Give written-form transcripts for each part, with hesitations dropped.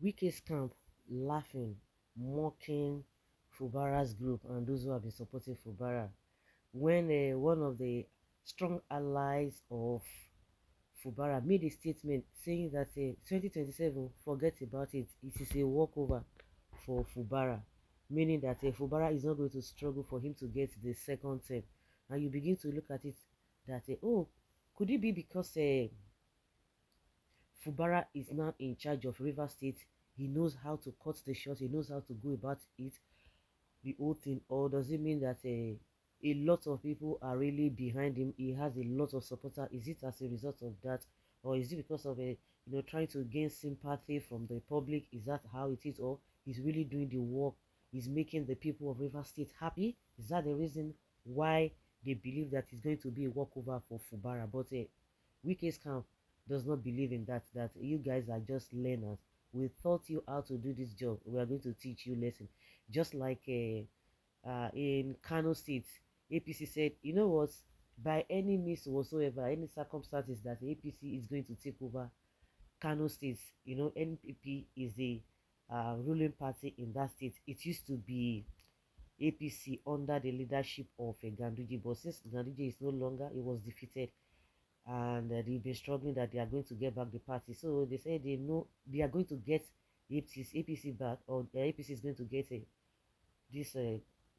Wike's camp laughing, mocking Fubara'S group and those who have been supporting Fubara. When one of the strong allies of Fubara made a statement saying that 2027, forget about it, it is a walkover for Fubara, meaning that Fubara is not going to struggle for him to get the second term. And you begin to look at it that, oh, could it be because Fubara is now in charge of River State? He knows how to cut the short, he knows how to go about it, the whole thing, or does it mean that a lot of people are really behind him? He has a lot of supporters. Is it as a result of that, or is it because of trying to gain sympathy from the public? Is that how it is, or he's really doing the work? He's making the people of River State happy. Is that the reason why they believe that it's going to be a walkover for Fubara? But Wike's camp does not believe in that. That you guys are just learners. We taught you how to do this job. We are going to teach you lesson. Just like in Kano State, APC said, you know what, by any means whatsoever, any circumstances that the APC is going to take over Kano State, NPP is the ruling party in that state. It used to be APC under the leadership of Ganduje, but since Ganduje is no longer, he was defeated, and they've been struggling that they are going to get back the party. So they say they know they are going to get APC back, or the APC is going to get this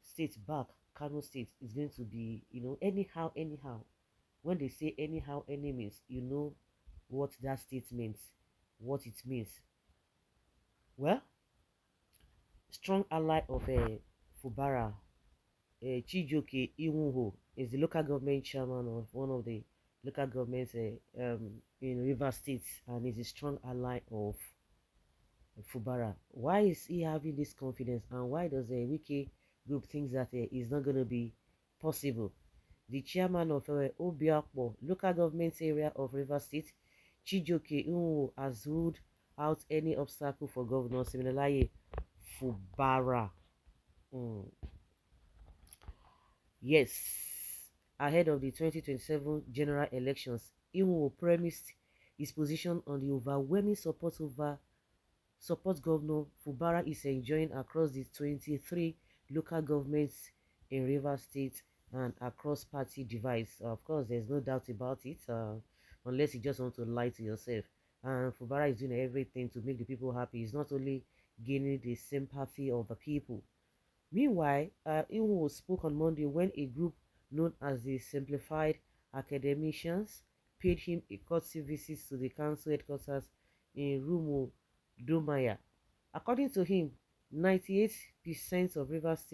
state back. Kano State is going to be, anyhow. When they say anyhow, any means, you know what that state means, what it means. Well, strong ally of Fubara, Chijuoke Iwunho, is the local government chairman of one of the local governments in River State, and is a strong ally of Fubara. Why is he having this confidence, and why does the Wiki group thinks that it's not going to be possible? The chairman of Obiakpo local government area of River State, Chijuoke Unwo, has ruled out any obstacle for Governor Siminalayi Fubara. Mm. Yes, ahead of the 2027 general elections, Unwo premised his position on the overwhelming support Governor Fubara is enjoying across the 23 local governments in Rivers State and across party divides. Of course, there's no doubt about it, unless you just want to lie to yourself. And Fubara is doing everything to make the people happy. He's not only gaining the sympathy of the people. Meanwhile, Inwo spoke on Monday when a group known as the Simplified Academicians paid him a courtesy visit to the council headquarters in Rumo Domaya. According to him, 98% of Rivers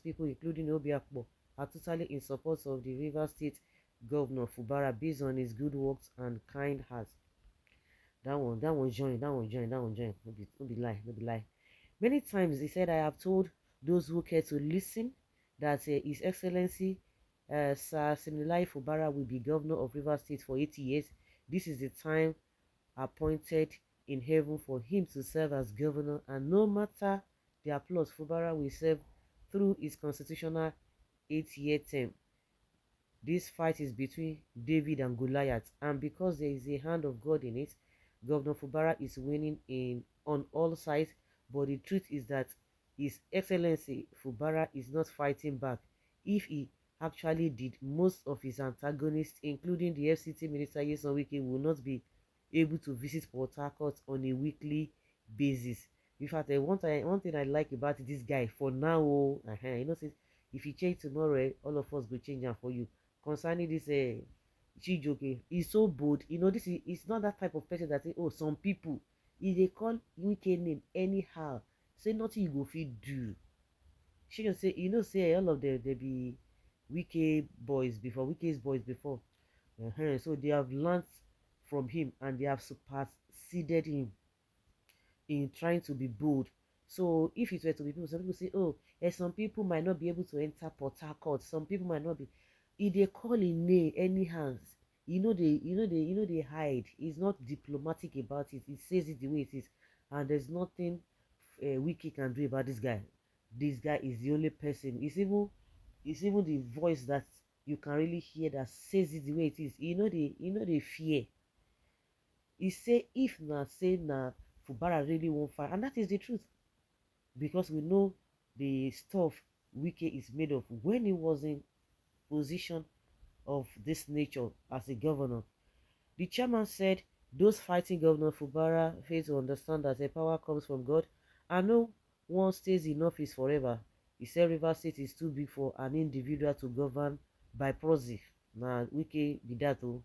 people, including Obiakpo, are totally in support of the Rivers State Governor Fubara based on his good works and kind heart. That one join. No be lie, no be lie. Many times he said, I have told those who care to listen that His Excellency Sir Siminalayi Fubara will be governor of Rivers State for 80 years. This is the time appointed in heaven for him to serve as governor, and no matter the applause, Fubara will serve through his constitutional 8-year term. This fight is between David and Goliath, and because there is a hand of God in it, Governor Fubara is winning on all sides. But the truth is that His Excellency Fubara is not fighting back. If he actually did, most of his antagonists, including the FCT Minister Nyesom Wike, will not be able to visit Port Harcourt on a weekly basis. In fact, one thing I like about this guy for now, say if you change tomorrow, all of us go change am for you. Concerning this Chijuoke, he's so bold. This is it's not that type of person that say, oh, some people, if they call Wike name anyhow, say nothing you go fit do. She can say, say all of them they be Wike's boys before. So they have learned from him, and they have superseded him in trying to be bold. So if it were to be people, some people say, oh, some people might not be able to enter Port Harcourt. Some people might not be. If they call in name anyhow, they hide. He's not diplomatic about it. He says it the way it is, and there's nothing Wiki can do about this guy. This guy is the only person. It's even the voice that you can really hear that says it the way it is. They fear. He say if na say na Fubara really won't fight. And that is the truth. Because we know the stuff Wike is made of. When he was in position of this nature as a governor, the chairman said those fighting Governor Fubara fail to understand that the power comes from God and no one stays in office forever. He said Rivers State is too big for an individual to govern by proxy. Now, Wike be that too.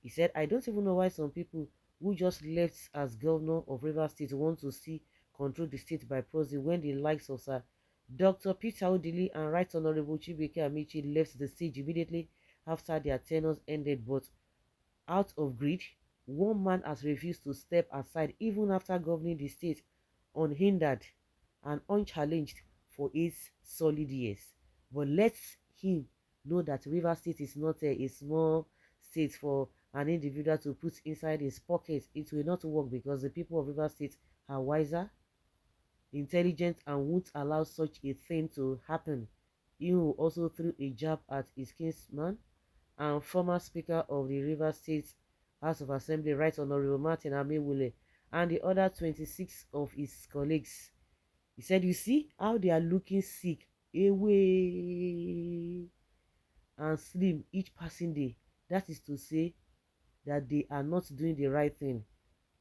He said, I don't even know why some people who just left as governor of Rivers State want to see control the state by proxy when the likes of Sir Dr. Peter Odili and Right Honorable Chibuike Amici left the stage immediately after their tenures ended, but out of greed, one man has refused to step aside even after governing the state unhindered and unchallenged for 8 solid years. But let him know that Rivers State is not a small state for an individual to put inside his pocket. It will not work because the people of Rivers State are wiser, intelligent, and won't allow such a thing to happen. He also threw a jab at his kinsman and former Speaker of the Rivers State House of Assembly, Right Honorable Martin Amewule, and the other 26 of his colleagues. He said, you see how they are looking sick, away and slim each passing day. That is to say that they are not doing the right thing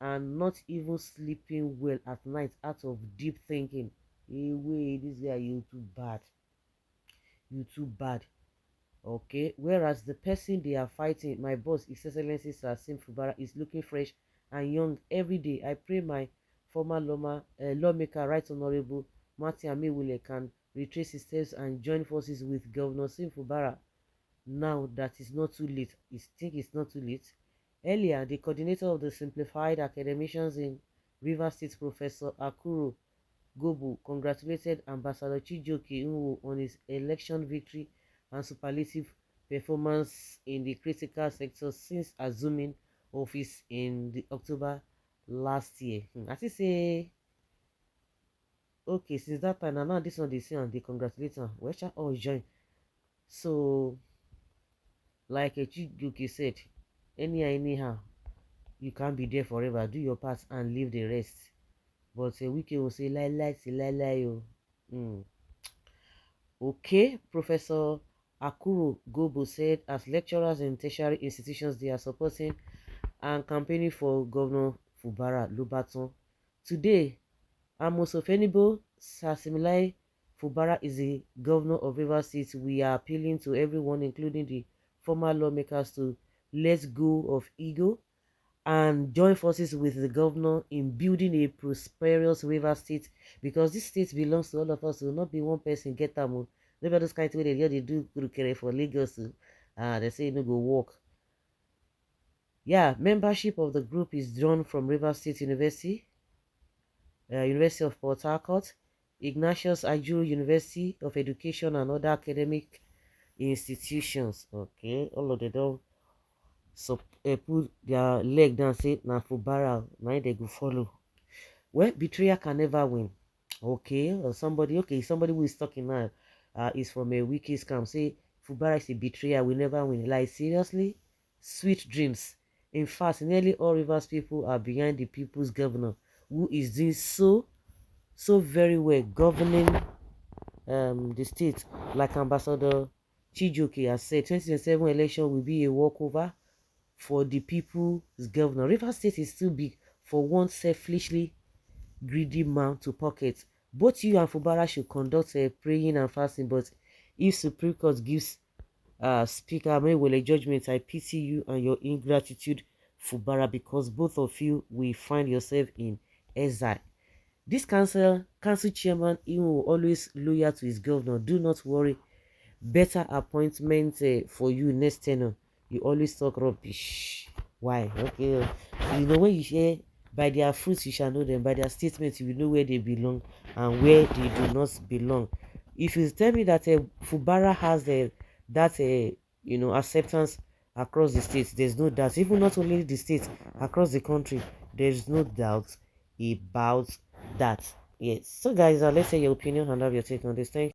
and not even sleeping well at night out of deep thinking. Away, this guy, you too bad. You too bad. Okay, whereas the person they are fighting, my boss, His Excellency Sir Fubara, is looking fresh and young every day. I pray my former lawmaker, Right Honorable Martin Amewule, can retrace his steps and join forces with Governor Fubara. Now that it's not too late. I think it's not too late. Earlier, the coordinator of the Simplified Academicians in Rivers State, Professor Akuro Gobu, congratulated Ambassador Chijuoke on his election victory and superlative performance in the critical sector since assuming office in the October last year. As he say, okay, since that time, and now this one they say and they congratulate him. Where shall all join? So, like Chijuoke said, anyhow, you can't be there forever. Do your part and leave the rest. But Wike will say, lie, yo. Okay, Professor Akuro Gobo said as lecturers in tertiary institutions they are supporting and campaigning for Governor Fubara Lubaton. Today, Amos Ofenibo Sasimilai Fubara is the governor of Rivers State. We are appealing to everyone, including the former lawmakers, to let go of ego and join forces with the governor in building a prosperous River State, because this state belongs to all of us. Will not be one person get them. Maybe those kind of way they do for Lagos. They say no go walk. Yeah, membership of the group is drawn from River State University, University of Port Harcourt, Ignatius Ajuru University of Education, and other academic institutions. Okay, all of them so put their leg down, say na Fubara, now they go follow. Well, betrayal can never win. Okay, or somebody who is talking now is from a wiki scam, say Fubara is a betrayer, we never win. Like, seriously? Sweet dreams. In fact, nearly all Rivers people are behind the people's governor, who is doing so very well governing the state. Like Ambassador Chijuoke has said, 2027 election will be a walkover for the people's governor. Rivers State is too big for one selfishly greedy man to pocket. Both you and Fubara should conduct a praying and fasting, but if Supreme Court gives Speaker Amewule judgment, I pity you and your ingratitude, Fubara, because both of you will find yourself in exile. This council chairman, he will always loyal to his governor. Do not worry. Better appointment for you next tenure. You always talk rubbish. Why? Okay. You know, when you hear by their fruits you shall know them, by their statements you will know where they belong and where they do not belong. If you tell me that Fubara has acceptance across the states, there's no doubt. Even not only the states, across the country, there's no doubt about that. Yes. So guys, let's say your opinion and have your take on this thing.